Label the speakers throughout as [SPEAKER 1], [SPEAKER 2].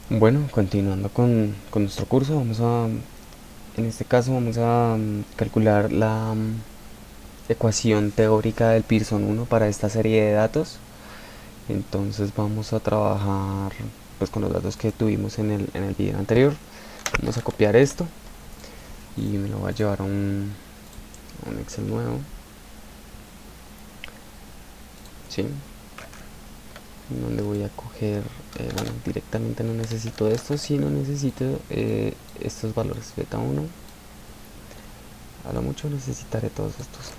[SPEAKER 1] Bueno, continuando con nuestro curso, en este caso vamos a calcular la ecuación teórica del Pearson 1 para esta serie de datos. Entonces vamos a trabajar pues con los datos que tuvimos en el video anterior. Vamos a copiar esto y me lo voy a llevar a un Excel nuevo. ¿Sí? Donde voy a coger, bueno, directamente no necesito esto, sino necesito estos valores beta 1. A lo mucho necesitaré todos estos,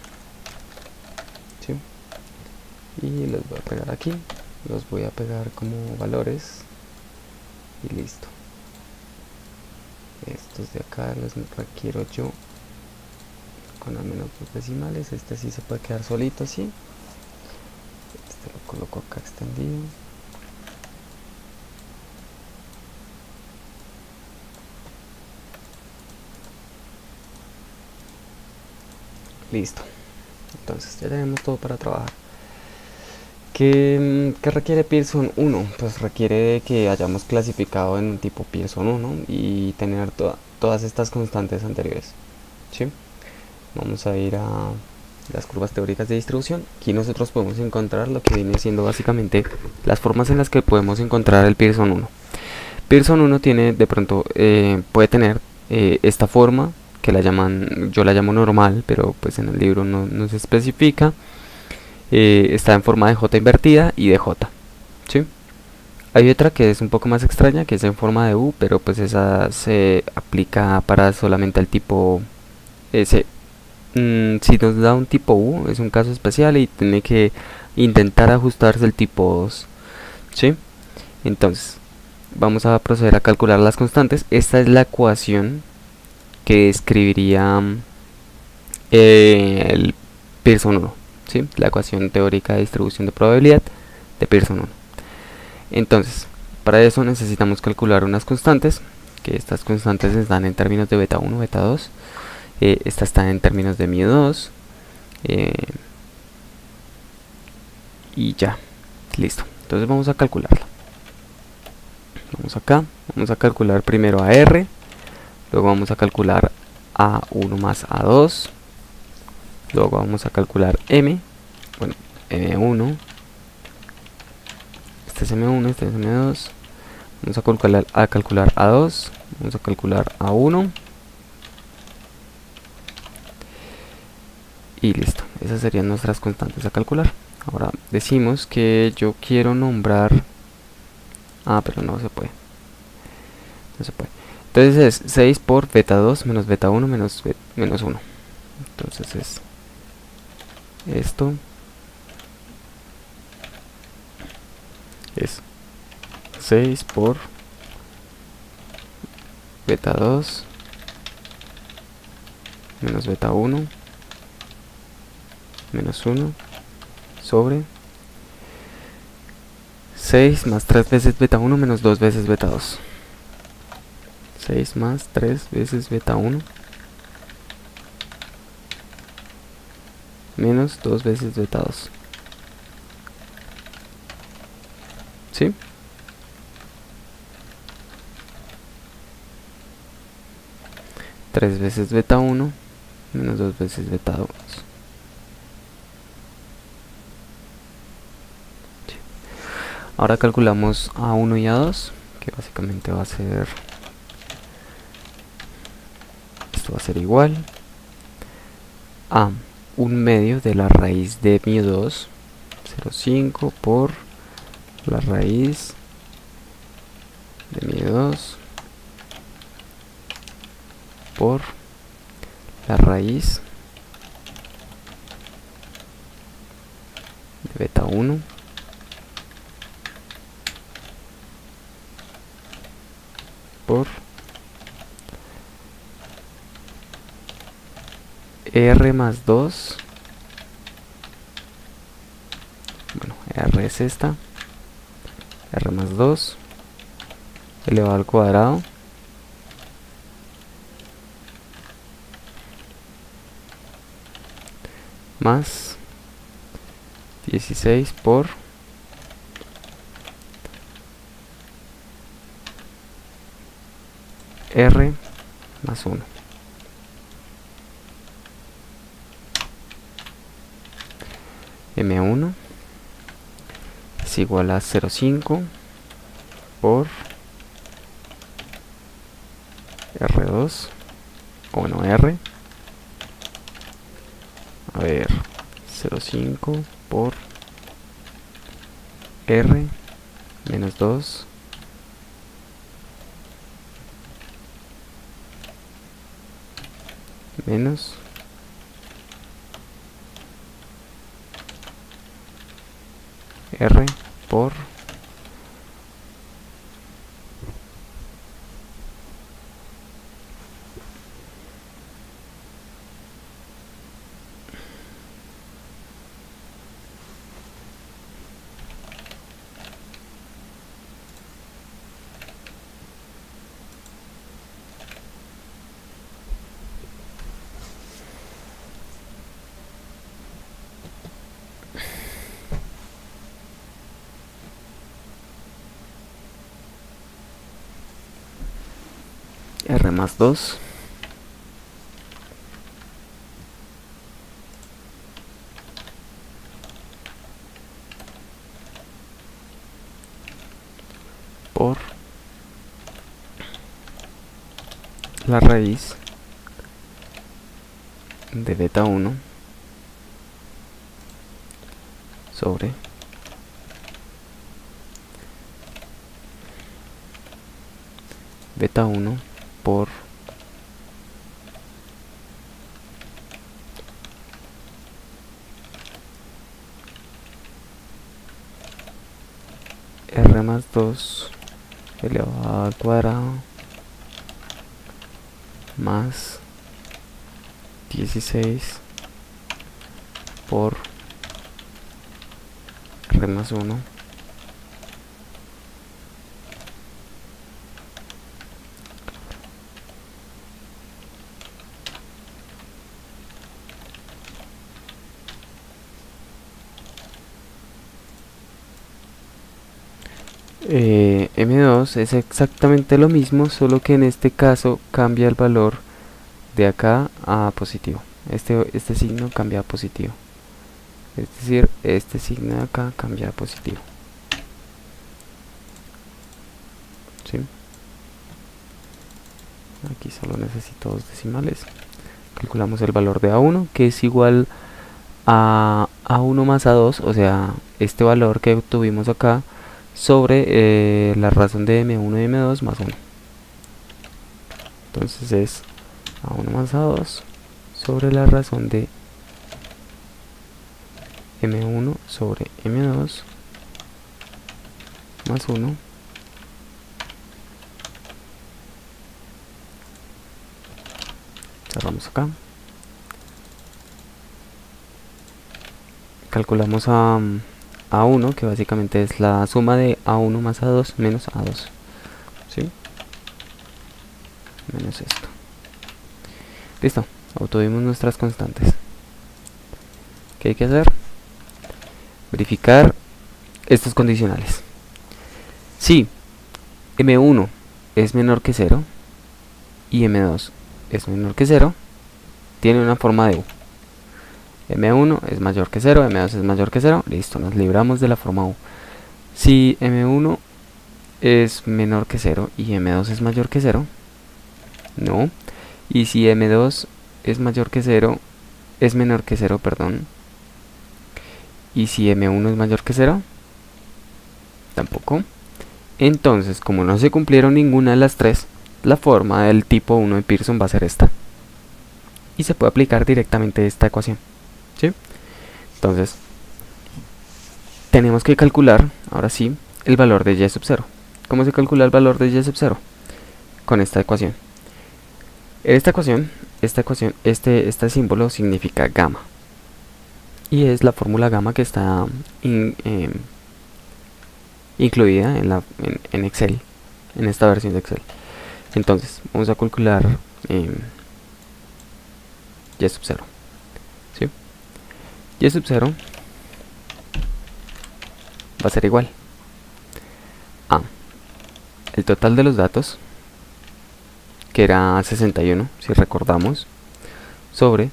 [SPEAKER 1] ¿sí? Y los voy a pegar aquí, los voy a pegar como valores y listo. Estos de acá los requiero yo con al menos dos decimales. Este sí se puede quedar solito así. Este lo coloco acá extendido. Listo. Entonces ya tenemos todo para trabajar. ¿Qué requiere Pearson 1? Pues requiere que hayamos clasificado en un tipo Pearson 1 y tener todas estas constantes anteriores, ¿sí? Vamos a ir a las curvas teóricas de distribución. Aquí nosotros podemos encontrar lo que viene siendo básicamente las formas en las que podemos encontrar el Pearson 1. Pearson 1 tiene de pronto, puede tener esta forma que yo la llamo normal, pero pues en el libro no se especifica. Está en forma de J invertida y de J, ¿sí? Hay otra que es un poco más extraña, que es en forma de U, pero pues esa se aplica para solamente el tipo S. Si nos da un tipo U, es un caso especial y tiene que intentar ajustarse el tipo 2, ¿sí? Entonces, vamos a proceder a calcular las constantes. Esta es la ecuación que escribiría el Pearson 1, ¿sí? La ecuación teórica de distribución de probabilidad de Pearson 1. Entonces, para eso necesitamos calcular unas constantes, que estas constantes están en términos de beta 1, beta 2. Esta está en términos de mu 2. Y ya, listo. Entonces vamos a calcularla. Vamos acá, vamos a calcular primero a R, luego vamos a calcular A1 más A2, luego vamos a calcular M, bueno, M1, este es M1, este es M2, vamos a calcular A2, vamos a calcular A1 y listo. Esas serían nuestras constantes a calcular. Ahora decimos que yo quiero nombrar... pero no se puede. No se puede. Entonces es 6 por beta 2 menos beta 1 menos 1. Entonces es esto. Es 6 por beta 2 menos beta 1 menos 1 sobre 6 más 3 veces beta 1 menos 2 veces beta 2. 6 más 3 veces beta 1 menos 2 veces beta 2. ¿Sí? Tres veces beta 1 menos 2 veces beta 2. Sí. Ahora calculamos A1 y A2, que básicamente va a ser... Esto va a ser igual a 1/2 de la raíz de mu 2, 0,5 por la raíz de mu 2 por la raíz de beta 1 por R más 2. Bueno, R es esta. R más 2 elevado al cuadrado más 16 por R más 1. M1 es igual a 0,5 por R2, o bueno, R, a ver, 0,5 por R menos 2 menos R por R más 2 por la raíz de beta 1 sobre beta 1 por R más 2 elevado al cuadrado más 16 por R más 1 M2 es exactamente lo mismo, solo que en este caso cambia el valor de acá a positivo. Este signo cambia a positivo, es decir, este signo de acá cambia a positivo. ¿Sí? Aquí solo necesito dos decimales. Calculamos el valor de A1, que es igual a A1 más A2, o sea, este valor que obtuvimos acá, sobre la razón de M1 y M2 más 1. Entonces es A1 más A2 sobre la razón de M1 sobre M2 más 1 cerramos acá, calculamos a A1, que básicamente es la suma de A1 más A2 menos A2, ¿sí? Menos esto. Listo, obtuvimos nuestras constantes. ¿Qué hay que hacer? Verificar estos condicionales. Si M1 es menor que 0 y M2 es menor que 0, tiene una forma de U. M1 es mayor que 0, M2 es mayor que 0, listo, nos libramos de la forma U. Si M1 es menor que 0 y M2 es mayor que 0, no. Y si M2 es mayor que 0, es menor que 0, perdón. Y si M1 es mayor que 0, tampoco. Entonces, como no se cumplieron ninguna de las tres, la forma del tipo 1 de Pearson va a ser esta. Y se puede aplicar directamente esta ecuación, ¿sí? Entonces, tenemos que calcular, ahora sí, el valor de y sub 0. ¿Cómo se calcula el valor de y sub 0? Con esta ecuación. Esta ecuación, este símbolo significa gamma. Y es la fórmula gamma que está incluida en Excel, en esta versión de Excel. Entonces, vamos a calcular y sub 0. ¿Sí? Y sub 0 va a ser igual a el total de los datos que era 61, si recordamos, sobre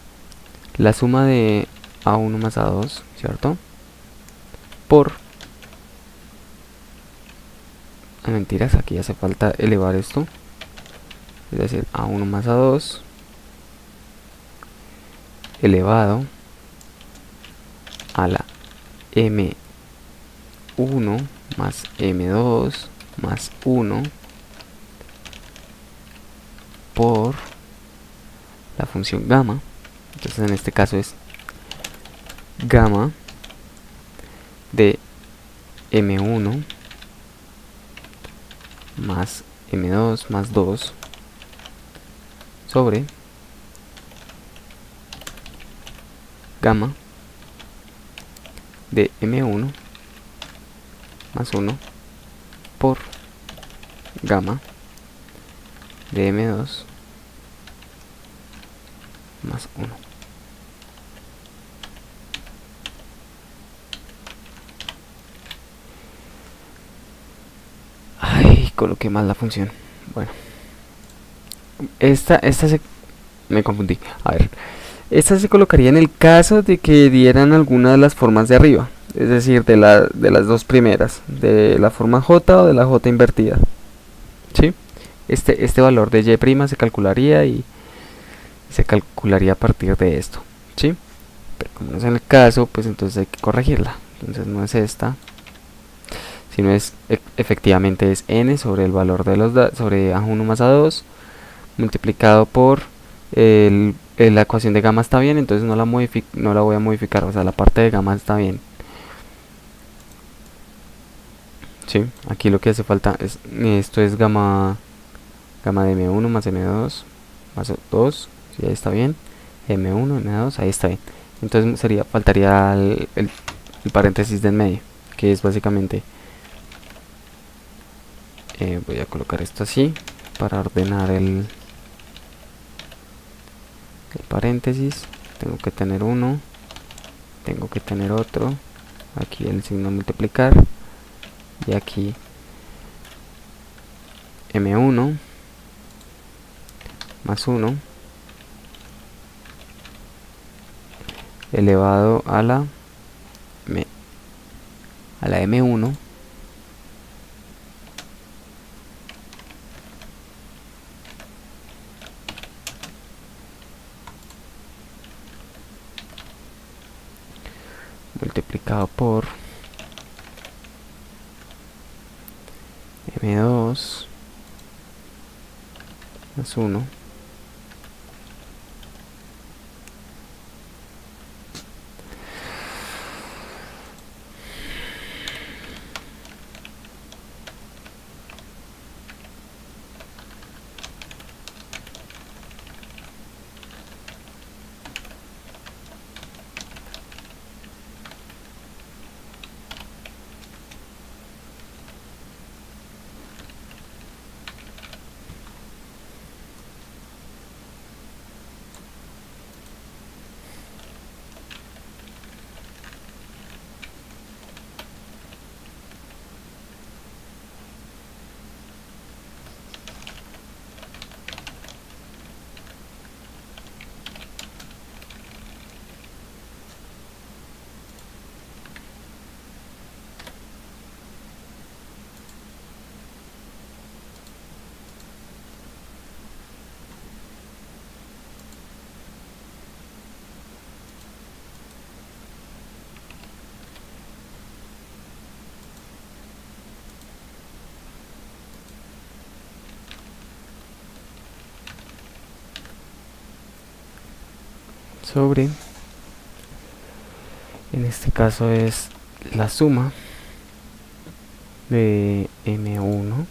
[SPEAKER 1] la suma de A1 más A2, ¿cierto? Por... mentiras, aquí hace falta elevar esto. Es decir, A1 más A2 elevado a la M1 más M2 más 1 por la función gamma. Entonces en este caso es gamma de M1 más M2 más 2 sobre gamma de M1 más 1 por gamma de M2 más 1. Ay, coloqué mal la función. Bueno, esta se... me confundí. A ver, esta se colocaría en el caso de que dieran alguna de las formas de arriba, es decir, de las dos primeras, de la forma J o de la J invertida. ¿Sí? Este valor de y' se calcularía y se calcularía a partir de esto. ¿Sí? Pero como no es el caso, pues entonces hay que corregirla. Entonces no es esta, sino es efectivamente es n sobre el valor de sobre A1 más A2 multiplicado por la ecuación de gamma está bien, entonces no la voy a modificar, o sea, la parte de gamma está bien. Sí, aquí lo que hace falta es, esto es gamma de M1 más M2 más 2, sí, ahí está bien, M1, M2, ahí está bien. Entonces faltaría el paréntesis del medio, que es básicamente, voy a colocar esto así, para ordenar el paréntesis. Tengo que tener uno, tengo que tener otro, aquí el signo multiplicar, y aquí M1 más 1 elevado a la M1 multiplicado por M2 más 1 sobre, en este caso es la suma de M1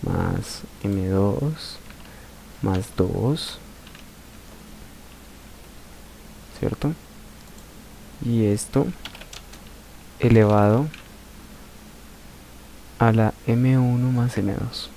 [SPEAKER 1] más M2 más 2, ¿cierto? Y esto elevado a la M1 más M2.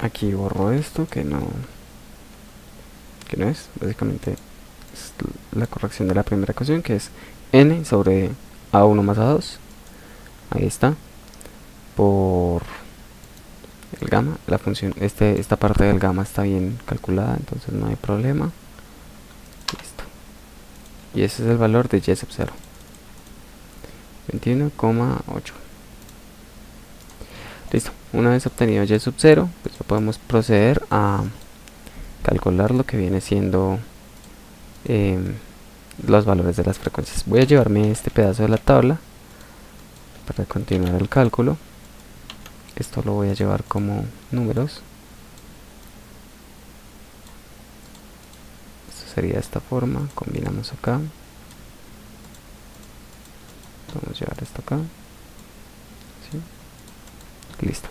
[SPEAKER 1] Aquí borro esto que no es, básicamente es la corrección de la primera ecuación, que es n sobre a1 más a2, ahí está, por el gamma, la función, esta parte del gamma está bien calculada, entonces no hay problema. Listo. Y ese es el valor de y sub 0, 21,8. Listo. Una vez obtenido y sub 0, pues ya podemos proceder a calcular lo que viene siendo los valores de las frecuencias. Voy a llevarme este pedazo de la tabla para continuar el cálculo. Esto lo voy a llevar como números. Esto sería de esta forma. Combinamos acá. Vamos a llevar esto acá. ¿Sí? Listo.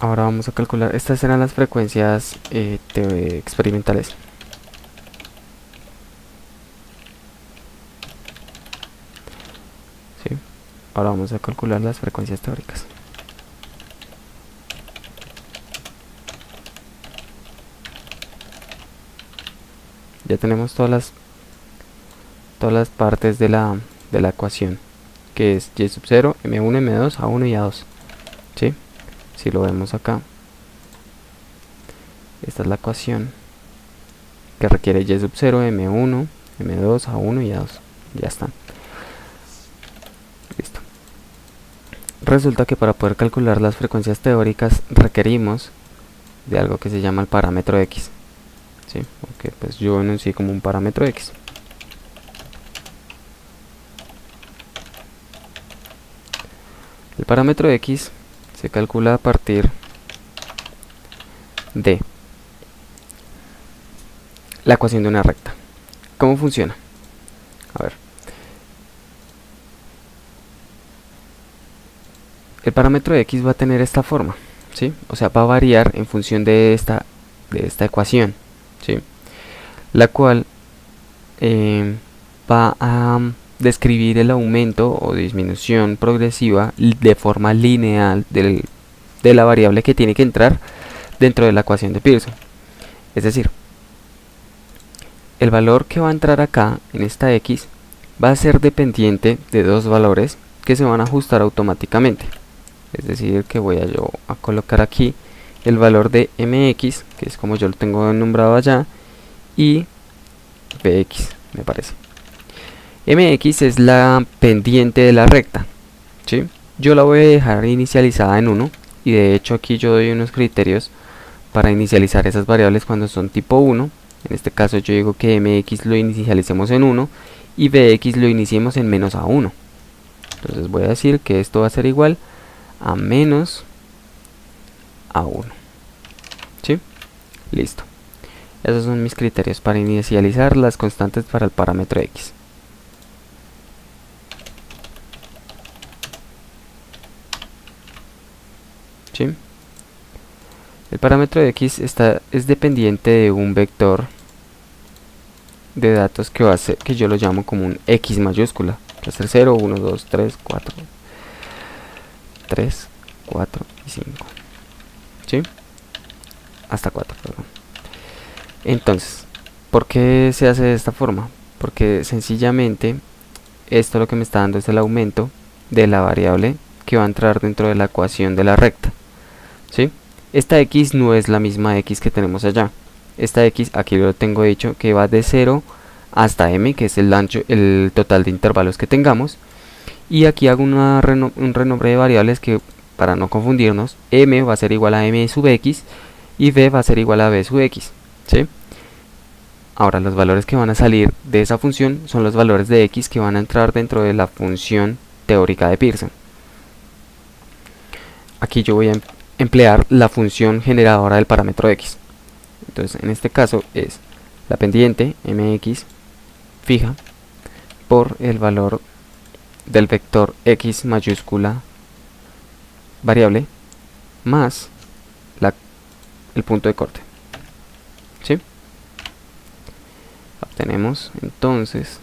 [SPEAKER 1] Ahora vamos a calcular. Estas eran las frecuencias experimentales. ¿Sí? Ahora vamos a calcular las frecuencias teóricas. Ya tenemos todas las partes de la ecuación, que es y sub 0, m1, m2, a1 y a2. ¿Sí? Si lo vemos acá, esta es la ecuación que requiere y sub 0, m1, m2, a1 y a2. Ya están. Listo. Resulta que para poder calcular las frecuencias teóricas requerimos de algo que se llama el parámetro x. ¿Sí? Porque pues yo enuncié como un parámetro x. El parámetro x se calcula a partir de la ecuación de una recta. ¿Cómo funciona? A ver. El parámetro x va a tener esta forma, ¿sí? O sea, va a variar en función de esta ecuación, ¿sí? La cual va a describir el aumento o disminución progresiva de forma lineal de la variable que tiene que entrar dentro de la ecuación de Pearson. Es decir, el valor que va a entrar acá en esta x va a ser dependiente de dos valores que se van a ajustar automáticamente. Es decir, que voy a colocar aquí el valor de mx, que es como yo lo tengo nombrado allá, y bx, me parece. Mx es la pendiente de la recta, ¿sí? Yo la voy a dejar inicializada en 1, y de hecho aquí yo doy unos criterios para inicializar esas variables cuando son tipo 1. En este caso yo digo que mx lo inicialicemos en 1 y bx lo iniciemos en menos a 1. Entonces voy a decir que esto va a ser igual a menos a 1. ¿Sí? Listo. Esos son mis criterios para inicializar las constantes para el parámetro x. ¿Sí? El parámetro x es dependiente de un vector de datos que yo lo llamo como un x mayúscula. Va a ser 0, 1, 2, 3, 4. 3, 4 y 5. ¿Sí? Hasta 4, perdón. Entonces, ¿por qué se hace de esta forma? Porque sencillamente esto lo que me está dando es el aumento de la variable que va a entrar dentro de la ecuación de la recta. ¿Sí? Esta x no es la misma x que tenemos allá. Esta x, aquí lo tengo dicho, que va de 0 hasta m, que es el total de intervalos que tengamos. Y aquí hago un renombre de variables que, para no confundirnos, m va a ser igual a m sub x y b va a ser igual a b sub x. ¿Sí? Ahora los valores que van a salir de esa función son los valores de x que van a entrar dentro de la función teórica de Pearson. Aquí yo voy a emplear la función generadora del parámetro x. Entonces en este caso es la pendiente mx fija por el valor del vector x mayúscula variable más el punto de corte. ¿Sí? Obtenemos entonces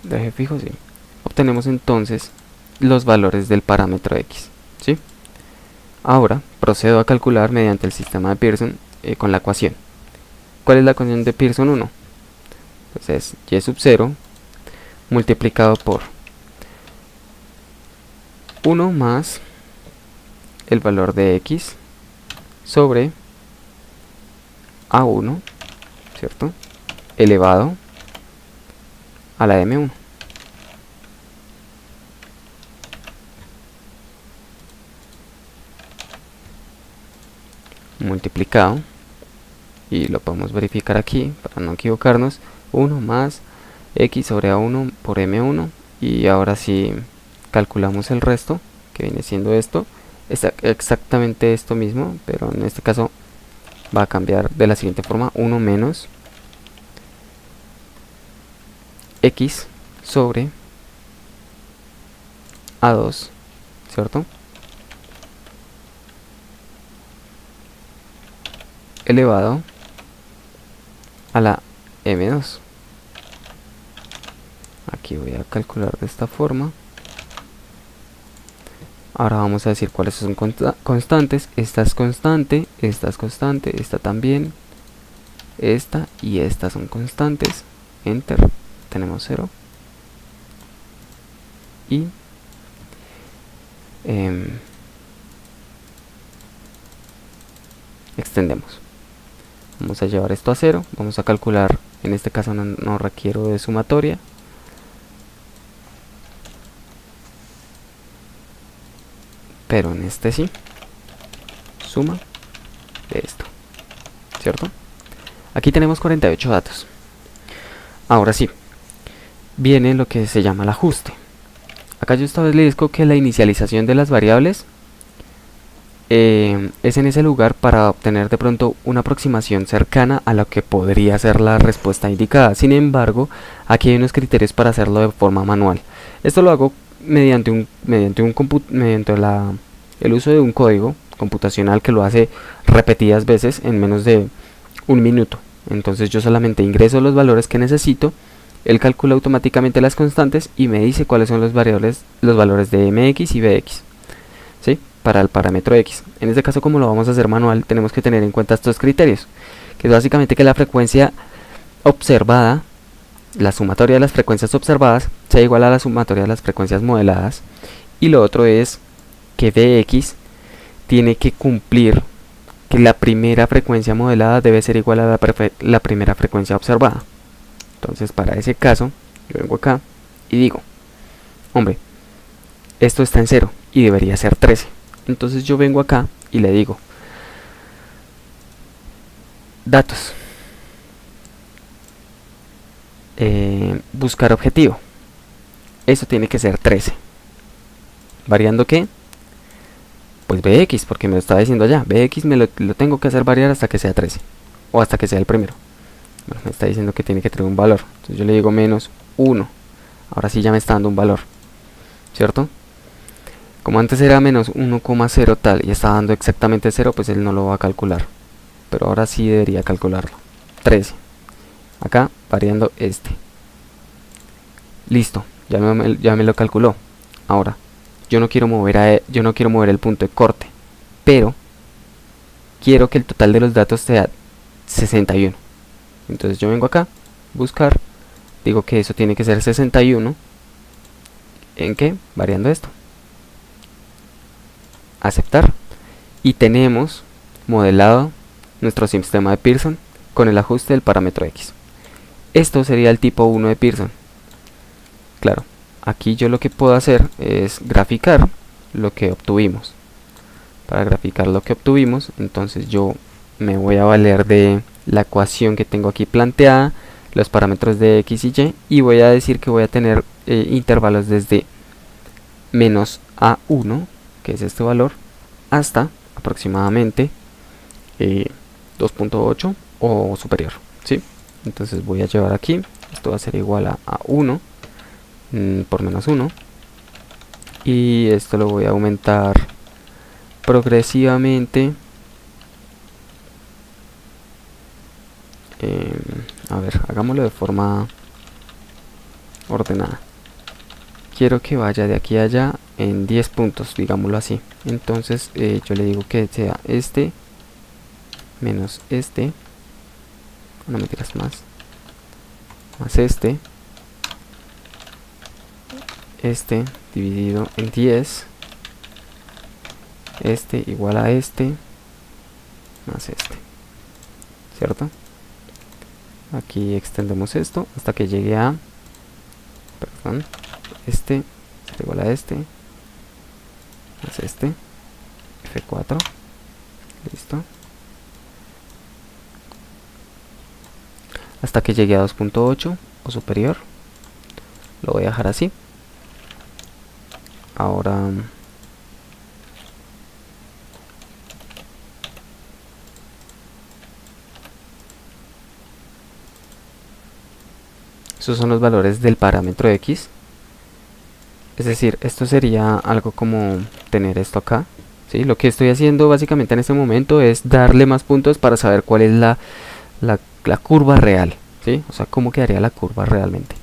[SPEAKER 1] de eje fijo, sí. Obtenemos entonces los valores del parámetro x, ¿sí? Ahora procedo a calcular mediante el sistema de Pearson con la ecuación. ¿Cuál es la ecuación de Pearson 1? Pues es y sub 0 multiplicado por 1 más el valor de x sobre a1, ¿cierto? Elevado a la m1. Multiplicado, y lo podemos verificar aquí para no equivocarnos, 1 más x sobre a1 por m1, y ahora si calculamos el resto, que viene siendo esto, es exactamente esto mismo, pero en este caso va a cambiar de la siguiente forma: 1 menos x sobre a2, ¿cierto? Elevado a la m2. Aquí voy a calcular de esta forma. Ahora vamos a decir cuáles son constantes. Esta es constante, esta es constante, esta también, esta y esta son constantes. Enter, tenemos 0. Y extendemos. Vamos a llevar esto a 0. Vamos a calcular, en este caso no requiero de sumatoria. Pero en este sí. Suma de esto, ¿cierto? Aquí tenemos 48 datos. Ahora sí, viene lo que se llama el ajuste. Acá yo establezco que la inicialización de las variables es en ese lugar para obtener de pronto una aproximación cercana a lo que podría ser la respuesta indicada. Sin embargo, aquí hay unos criterios para hacerlo de forma manual. Esto lo hago mediante el uso de un código computacional que lo hace repetidas veces en menos de un minuto. Entonces yo solamente ingreso los valores que necesito, él calcula automáticamente las constantes y me dice cuáles son los valores de mx y bx, ¿sí? Para el parámetro x. En este caso, como lo vamos a hacer manual, tenemos que tener en cuenta estos criterios, que es básicamente que la frecuencia observada, la sumatoria de las frecuencias observadas, sea igual a la sumatoria de las frecuencias modeladas, y lo otro es que bx tiene que cumplir que la primera frecuencia modelada debe ser igual a la primera frecuencia observada. Entonces, para ese caso, yo vengo acá y digo, hombre, esto está en 0 y debería ser 13. Entonces yo vengo acá y le digo, datos, buscar objetivo, eso tiene que ser 13. ¿Variando qué? Pues bx, porque me lo estaba diciendo allá. Bx lo tengo que hacer variar hasta que sea 13, o hasta que sea el primero. Bueno, me está diciendo que tiene que tener un valor, entonces yo le digo menos 1. Ahora sí ya me está dando un valor, ¿cierto? Como antes era menos 1,0 tal y está dando exactamente 0, pues él no lo va a calcular, pero ahora sí debería calcularlo. 13. Acá variando este. Listo, ya me lo calculó. Ahora yo no quiero mover el punto de corte, pero quiero que el total de los datos sea 61. Entonces yo vengo acá, buscar, digo que eso tiene que ser 61. ¿En qué? Variando esto. Aceptar. Y tenemos modelado nuestro sistema de Pearson con el ajuste del parámetro x. Esto sería el tipo 1 de Pearson. Claro, aquí yo lo que puedo hacer es graficar lo que obtuvimos. Para graficar lo que obtuvimos, entonces yo me voy a valer de la ecuación que tengo aquí planteada, los parámetros de x y y, y voy a decir que voy a tener intervalos desde menos a1, que es este valor, hasta aproximadamente 2.8 o superior, ¿sí? Entonces voy a llevar aquí, esto va a ser igual a 1 por menos 1, y esto lo voy a aumentar progresivamente. A ver, hagámoslo de forma ordenada. Quiero que vaya de aquí a allá en 10 puntos, digámoslo así. Entonces yo le digo que sea este menos este, no me tiras más este dividido en 10, este igual a este más este, ¿cierto? Aquí extendemos esto hasta que llegue a, perdón, este será igual a este más este, F4, listo, hasta que llegue a 2.8 o superior. Lo voy a dejar así. Ahora esos son los valores del parámetro X. Es decir, esto sería algo como tener esto acá, ¿sí? Lo que estoy haciendo básicamente en este momento es darle más puntos para saber cuál es la curva real, ¿sí? O sea, cómo quedaría la curva realmente.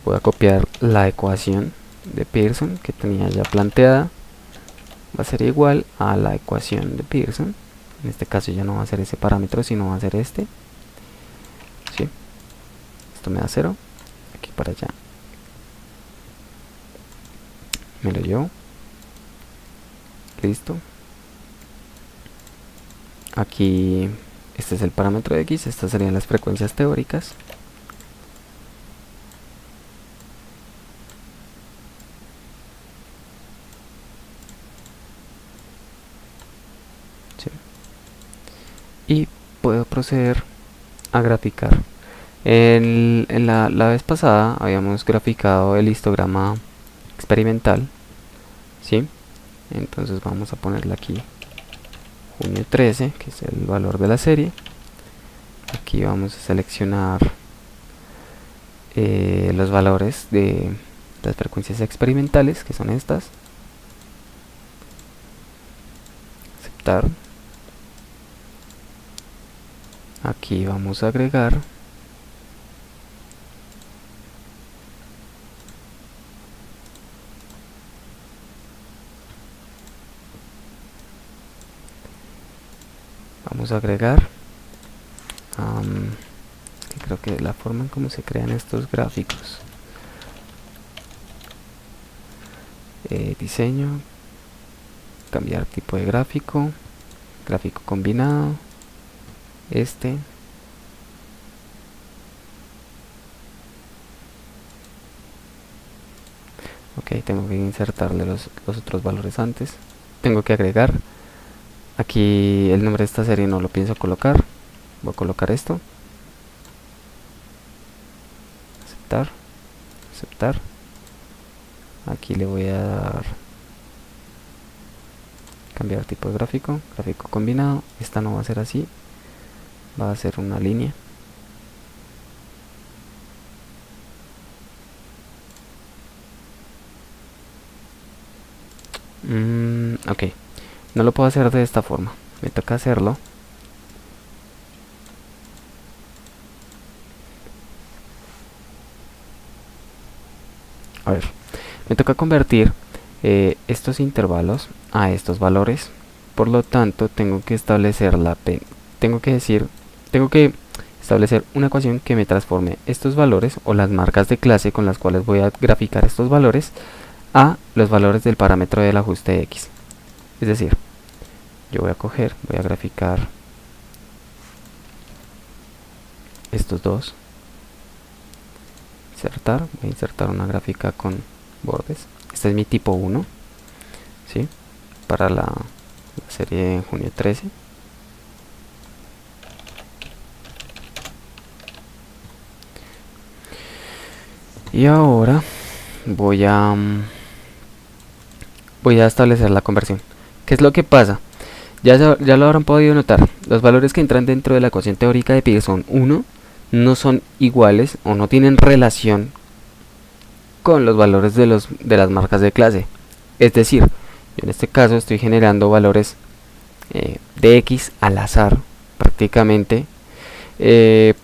[SPEAKER 1] Voy a copiar la ecuación de Pearson que tenía ya planteada. Va a ser igual a la ecuación de Pearson. En este caso ya no va a ser ese parámetro, sino va a ser este, ¿sí? Esto me da 0, aquí para allá me lo llevo, listo. Aquí este es el parámetro de X, estas serían las frecuencias teóricas. ¿Sí? Y puedo proceder a graficar. En la vez pasada habíamos graficado el histograma experimental, ¿sí? Entonces vamos a ponerle aquí junio 13, que es el valor de la serie. Aquí vamos a seleccionar los valores de las frecuencias experimentales, que son estas. Aceptar. Aquí vamos a agregar creo que la forma en cómo se crean estos gráficos, diseño, cambiar tipo de gráfico, gráfico combinado, ok, tengo que insertarle los otros valores antes. Tengo que agregar aquí el nombre de esta serie, no lo pienso colocar. Voy a colocar esto, aceptar, aceptar. Aquí le voy a dar cambiar tipo de gráfico, gráfico combinado. Esta no va a ser así, va a ser una línea. Ok, no lo puedo hacer de esta forma, me toca hacerlo me toca convertir estos intervalos a estos valores. Por lo tanto tengo que establecer tengo que establecer una ecuación que me transforme estos valores o las marcas de clase con las cuales voy a graficar estos valores a los valores del parámetro del ajuste X. Es decir, yo voy a graficar estos dos, insertar, voy a insertar una gráfica con bordes. Este es mi tipo 1, ¿sí? Para la serie en junio 13. Y ahora voy a establecer la conversión. ¿Qué es lo que pasa? Ya lo habrán podido notar. Los valores que entran dentro de la ecuación teórica de Pearson 1 no son iguales o no tienen relación con los valores de las marcas de clase. Es decir, yo en este caso estoy generando valores de X al azar prácticamente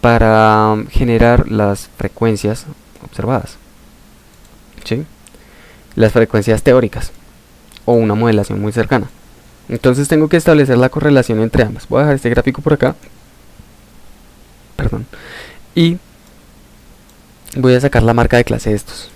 [SPEAKER 1] para generar las frecuencias observadas, ¿sí? Las frecuencias teóricas o una modelación muy cercana. Entonces tengo que establecer la correlación entre ambas. Voy a dejar este gráfico por acá, perdón, y voy a sacar la marca de clase de estos.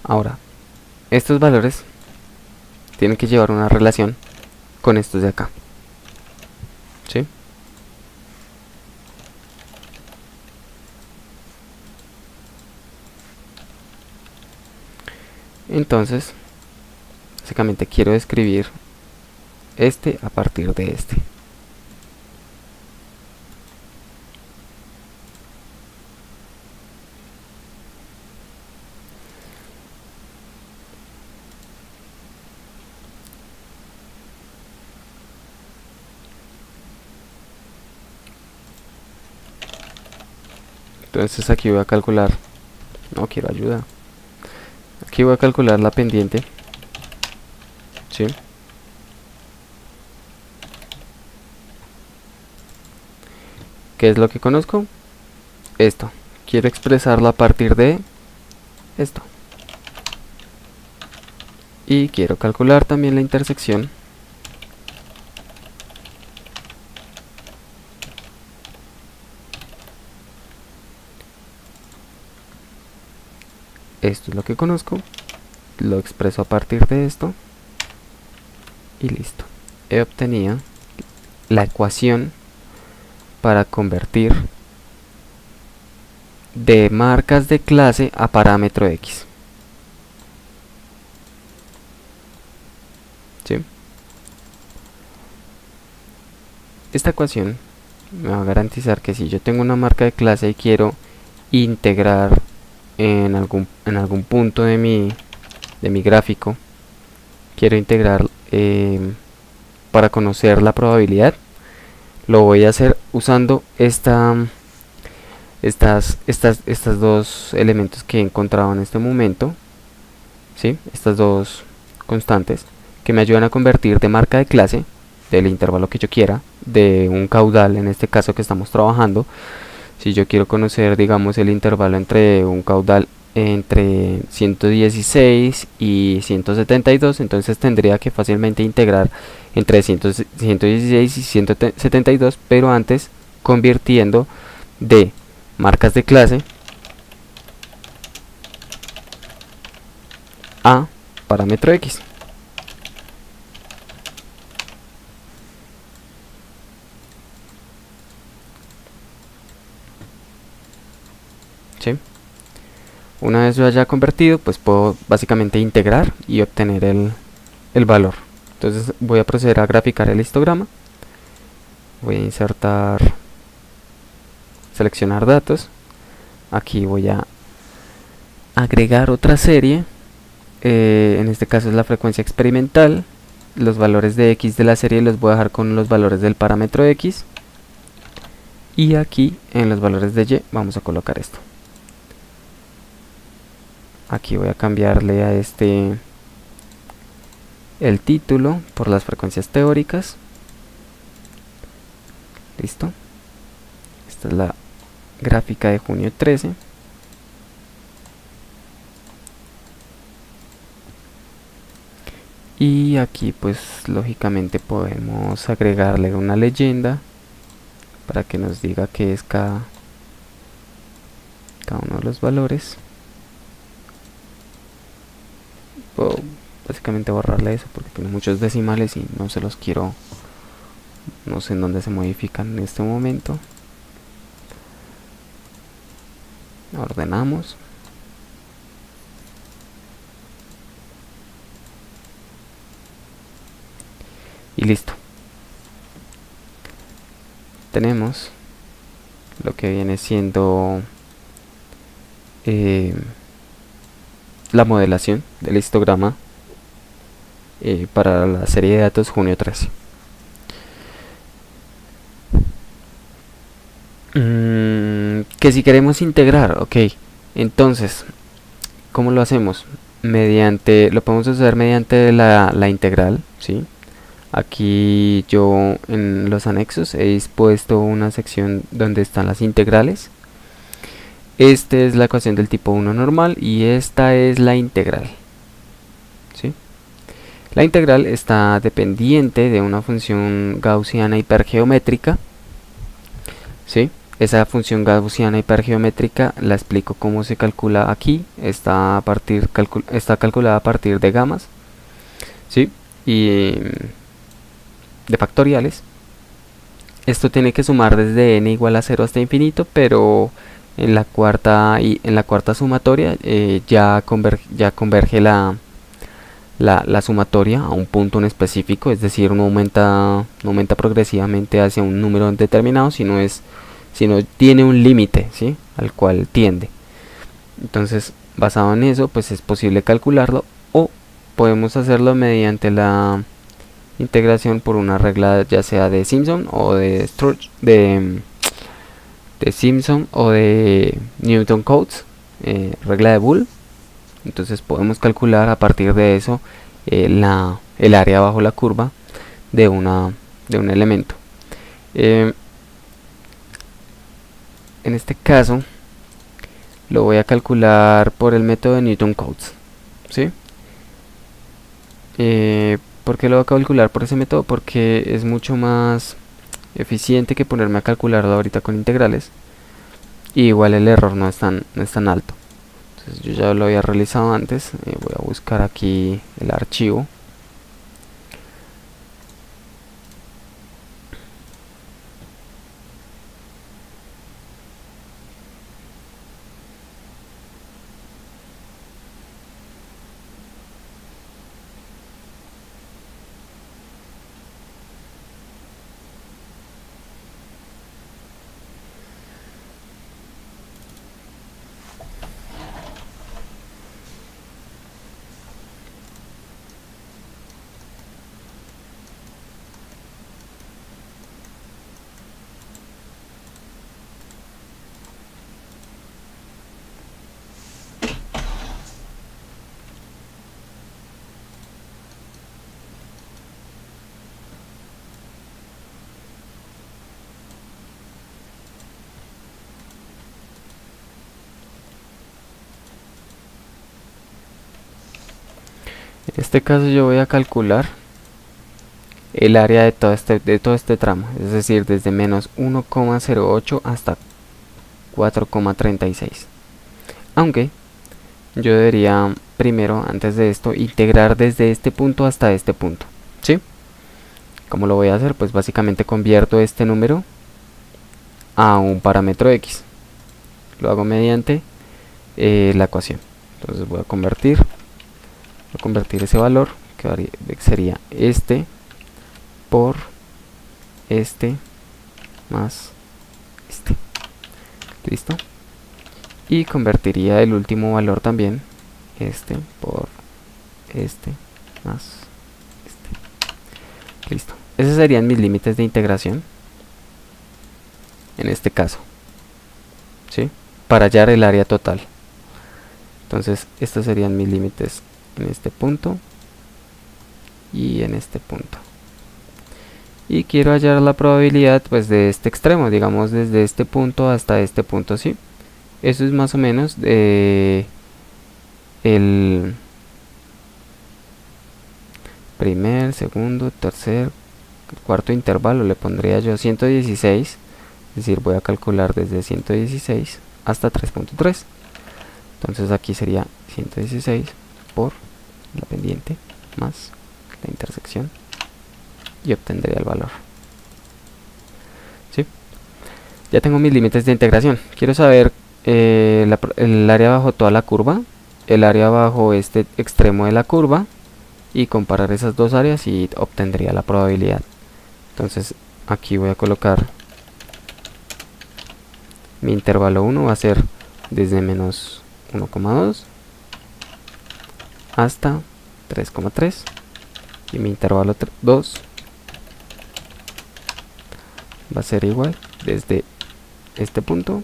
[SPEAKER 1] Ahora, estos valores tienen que llevar una relación con estos de acá, ¿sí? Entonces, básicamente quiero describir este a partir de este. Entonces aquí voy a calcular, no quiero ayuda, aquí voy a calcular la pendiente, ¿sí? ¿Qué es lo que conozco? Esto. Quiero expresarlo a partir de esto. Y quiero calcular también la intersección esto es lo que conozco, lo expreso a partir de esto y listo. He obtenido la ecuación para convertir de marcas de clase a parámetro X. ¿Sí? Esta ecuación me va a garantizar que si yo tengo una marca de clase y quiero integrar en algún punto de mi gráfico, quiero integrar para conocer la probabilidad, lo voy a hacer usando estos dos elementos que he encontrado en este momento, ¿sí? Estas dos constantes que me ayudan a convertir de marca de clase del intervalo que yo quiera, de un caudal en este caso que estamos trabajando. Si yo quiero conocer, digamos, el intervalo entre un caudal entre 116 y 172, entonces tendría que fácilmente integrar entre 116 y 172, pero antes convirtiendo de marcas de clase a parámetro X. ¿Sí? Una vez lo haya convertido, pues puedo básicamente integrar y obtener el valor. Entonces voy a proceder a graficar el histograma. Voy a insertar, seleccionar datos. Aquí voy a agregar otra serie. En este caso es la frecuencia experimental. Los valores de X de la serie los voy a dejar con los valores del parámetro X. Y aquí en los valores de Y vamos a colocar esto. Aquí voy a cambiarle a este el título por las frecuencias teóricas. Listo. Esta es la gráfica de junio 13. Y aquí pues lógicamente podemos agregarle una leyenda para que nos diga qué es cada uno de los valores. Puedo básicamente borrarle eso porque tiene muchos decimales y no se los quiero, no sé en dónde se modifican en este momento. Ordenamos. Y listo. Tenemos lo que viene siendo la modelación del histograma para la serie de datos junio 13. Que si queremos integrar, ok. Entonces, ¿cómo lo hacemos? Lo podemos hacer mediante la integral, ¿sí? Aquí yo en los anexos he dispuesto una sección donde están las integrales. Esta es la ecuación del tipo 1 normal y esta es la integral, ¿sí? La integral está dependiente de una función gaussiana hipergeométrica, ¿sí? Esa función gaussiana hipergeométrica la explico cómo se calcula aquí. Está calculada a partir de gamas, ¿sí? Y de factoriales. Esto tiene que sumar desde n igual a 0 hasta infinito, pero en la cuarta sumatoria ya converge la sumatoria a un punto en específico, es decir, no aumenta progresivamente hacia un número determinado, sino tiene un límite, ¿sí? Al cual tiende. Entonces, basado en eso, pues es posible calcularlo, o podemos hacerlo mediante la integración por una regla ya sea de Simpson o de Simpson o de Newton Cotes, regla de Boole. Entonces podemos calcular a partir de eso el área bajo la curva de un elemento. En este caso lo voy a calcular por el método de Newton Cotes, ¿sí? ¿Por qué lo voy a calcular por ese método? Porque es mucho más eficiente que ponerme a calcularlo ahorita con integrales, y igual el error no es tan alto. Entonces yo ya lo había realizado antes. Voy a buscar aquí el archivo. En este caso yo voy a calcular el área de todo este tramo, es decir, desde menos 1,08 hasta 4,36. Aunque yo debería primero, antes de esto, integrar desde este punto hasta este punto, ¿sí? ¿Cómo lo voy a hacer? Pues básicamente convierto este número a un parámetro x. Lo hago mediante la ecuación. Entonces voy a convertir ese valor, que sería este por este más este. ¿Listo? Y convertiría el último valor también, este por este más este. Listo. Esos serían mis límites de integración en este caso, ¿sí? Para hallar el área total. Entonces estos serían mis límites en este punto y en este punto. Y quiero hallar la probabilidad pues de este extremo, digamos desde este punto hasta este punto, ¿sí? Eso es más o menos el primer, segundo, tercer, cuarto intervalo. Le pondría yo 116, es decir, voy a calcular desde 116 hasta 3.3. Entonces aquí sería 116 por la pendiente más la intersección y obtendría el valor, ¿sí? Ya tengo mis límites de integración. Quiero saber el área bajo toda la curva, el área bajo este extremo de la curva, y comparar esas dos áreas y obtendría la probabilidad. Entonces aquí voy a colocar mi intervalo 1, va a ser desde menos 1,2 hasta 3,3, y mi intervalo 2 va a ser igual desde este punto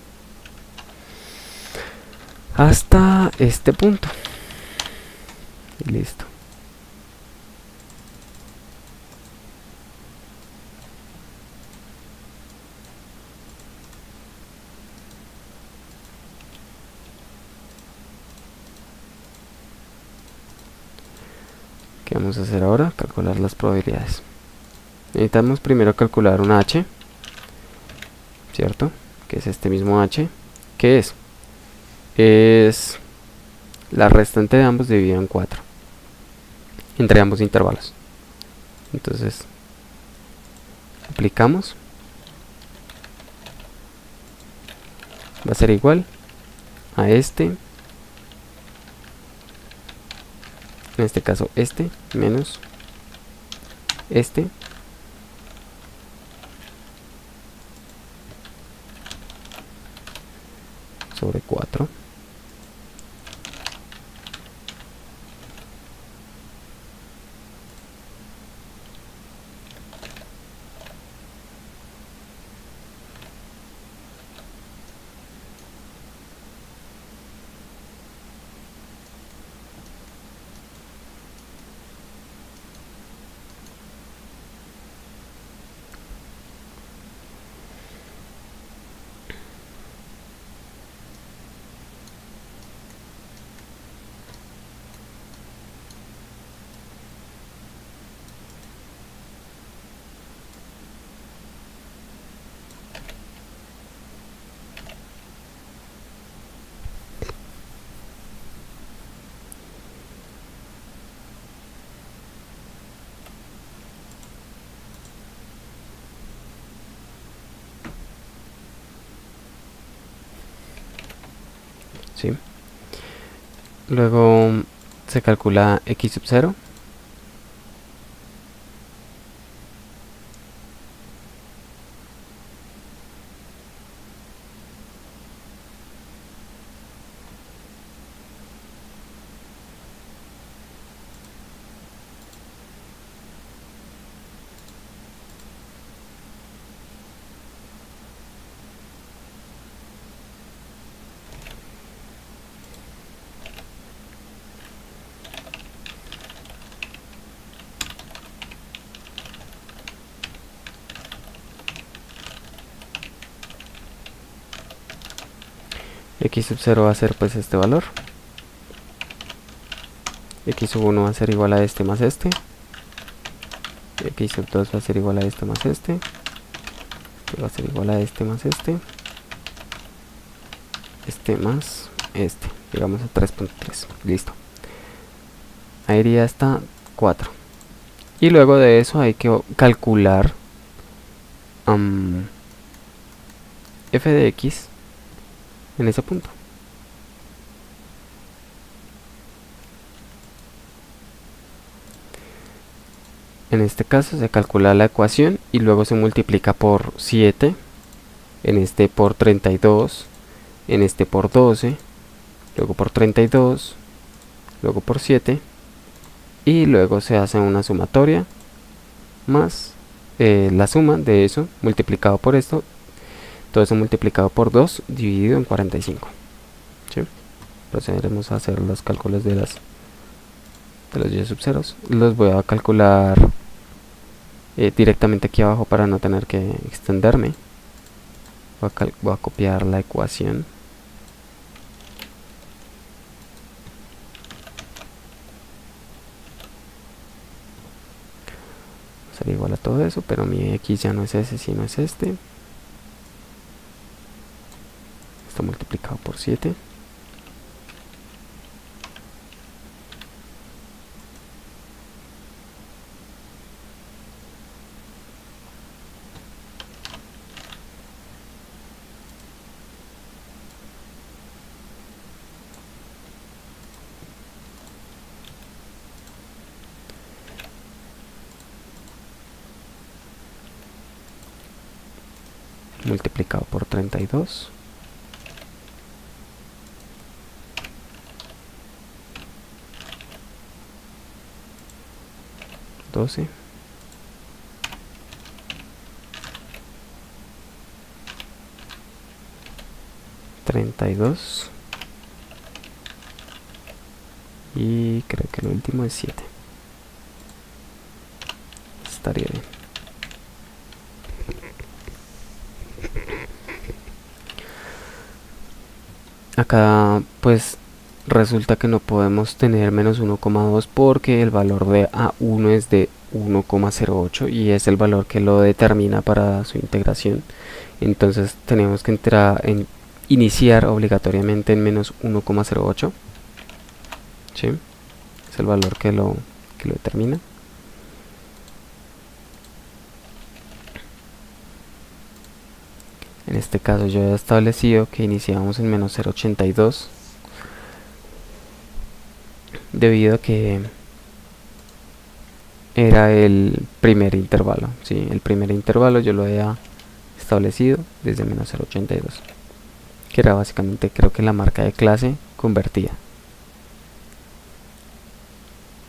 [SPEAKER 1] hasta este punto. Y listo. ¿Qué vamos a hacer ahora? Calcular las probabilidades. Necesitamos primero calcular una h, ¿cierto? Que es este mismo h. ¿Qué es? Es la restante de ambos dividido en 4 entre ambos intervalos. Entonces aplicamos, va a ser igual a este, en este caso este, menos este, sobre 4. ¿Sí? Luego se calcula x sub 0. X sub 0 va a ser pues este valor. X sub 1 va a ser igual a este más este. X sub 2 va a ser igual a este más este. Que va a ser igual a este más este. Este más este. Llegamos a 3.3. Listo. Ahí iría hasta 4. Y luego de eso hay que calcular f de x en ese punto. En este caso se calcula la ecuación y luego se multiplica por 7, en este por 32, en este por 12, luego por 32, luego por 7 y luego se hace una sumatoria más la suma de eso multiplicado por esto, todo eso multiplicado por 2 dividido en 45. ¿Sí? Procederemos a hacer los cálculos de los y sub ceros. Los voy a calcular directamente aquí abajo para no tener que extenderme. Voy a copiar la ecuación. Sería igual a todo eso, pero mi x ya no es ese, sino es este. Está multiplicado por 7. Multiplicado por 32. 32 y creo que el último es 7. Estaría bien. Acá pues resulta que no podemos tener menos 1,2 porque el valor de A1 es de 1,08 y es el valor que lo determina para su integración. Entonces tenemos que iniciar obligatoriamente en menos 1,08. ¿Sí? Es el valor que lo determina. En este caso yo he establecido que iniciamos en menos 0,82 debido a que era el primer intervalo. ¿Sí? El primer intervalo yo lo he establecido desde menos 0,82, que era básicamente, creo que la marca de clase convertida.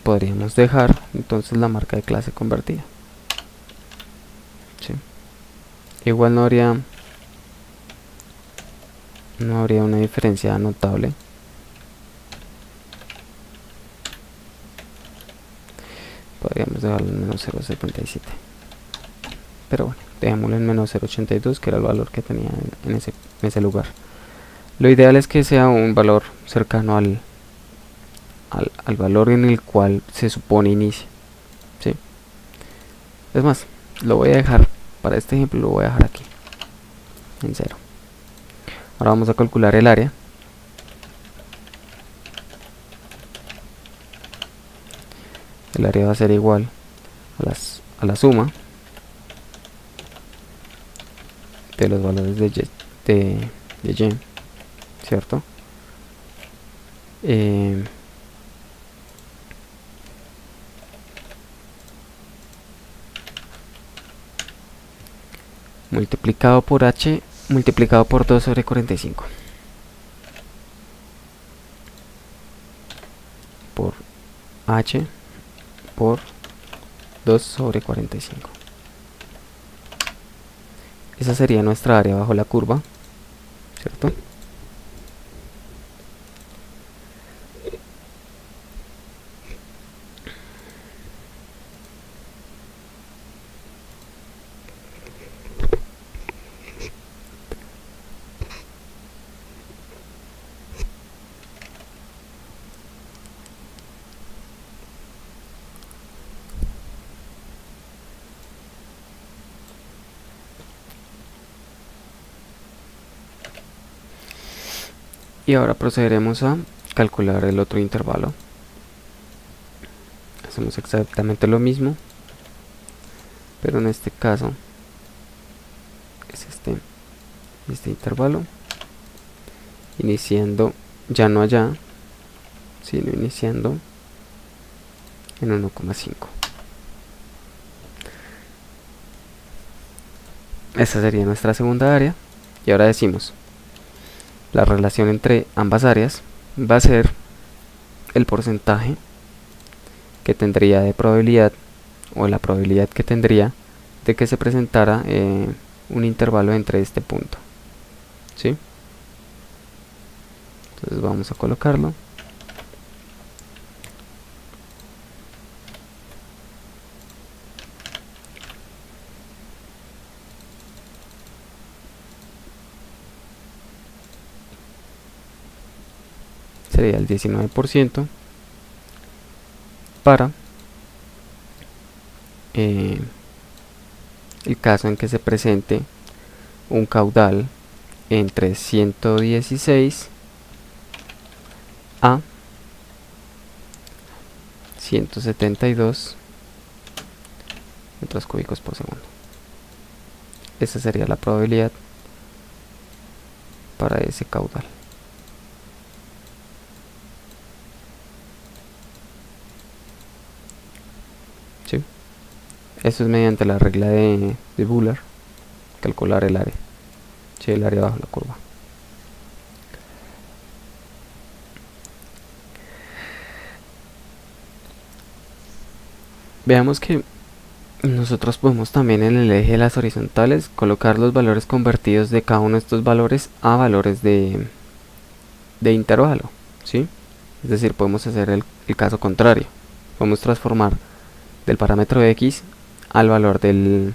[SPEAKER 1] Podríamos dejar entonces la marca de clase convertida. ¿Sí? Igual no habría una diferencia notable. Podríamos dejarlo en menos 0,77, pero bueno, dejémoslo en menos 0,82, que era el valor que tenía en ese lugar. Lo ideal es que sea un valor cercano al valor en el cual se supone inicia. ¿Sí? Es más, lo voy a dejar, para este ejemplo lo voy a dejar aquí en 0. Ahora vamos a calcular el área. El área va a ser igual a la suma de los valores de y, ¿cierto? Multiplicado por h multiplicado por 2 sobre 45 por h por 2 sobre 45. Esa sería nuestra área bajo la curva, ¿cierto? Y ahora procederemos a calcular el otro intervalo. Hacemos exactamente lo mismo, pero en este caso es este intervalo, iniciando ya no allá, sino iniciando en 1,5. Esta sería nuestra segunda área. Y ahora decimos, la relación entre ambas áreas va a ser el porcentaje que tendría de probabilidad, o la probabilidad que tendría de que se presentara un intervalo entre este punto. ¿Sí? Entonces vamos a colocarlo. Sería el 19% para el caso en que se presente un caudal entre 116 a 172 metros cúbicos por segundo. Esa sería la probabilidad para ese caudal. ¿Sí? Eso es mediante la regla de Euler, calcular el área. ¿Sí? El área bajo la curva. Veamos que Nosotros podemos también en el eje de las horizontales colocar los valores convertidos de cada uno de estos valores a valores de intervalo, ¿sí? Es decir, podemos hacer el caso contrario. Podemos transformar del parámetro de x al valor de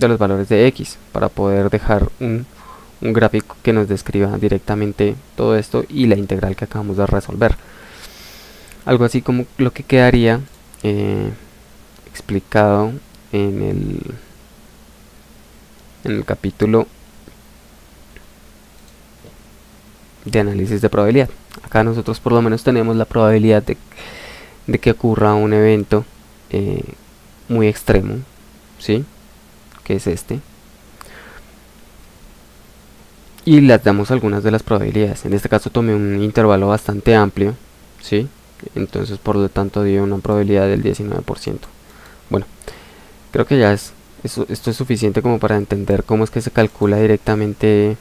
[SPEAKER 1] los valores de x para poder dejar un gráfico que nos describa directamente todo esto y la integral que acabamos de resolver. Algo así como lo que quedaría explicado en el capítulo de análisis de probabilidad. Acá nosotros por lo menos tenemos la probabilidad de que ocurra un evento muy extremo, ¿sí? Que es este. Y les damos algunas de las probabilidades. En este caso tomé un intervalo bastante amplio, ¿sí? Entonces por lo tanto dio una probabilidad del 19%. Bueno, creo que ya esto es suficiente como para entender cómo es que se calcula directamente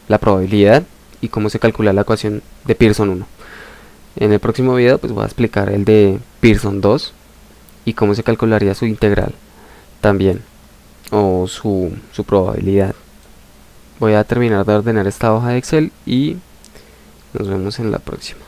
[SPEAKER 1] la probabilidad y cómo se calcula la ecuación de Pearson 1. En el próximo video pues voy a explicar el de Pearson 2 y cómo se calcularía su integral también, o su probabilidad. Voy a terminar de ordenar esta hoja de Excel y nos vemos en la próxima.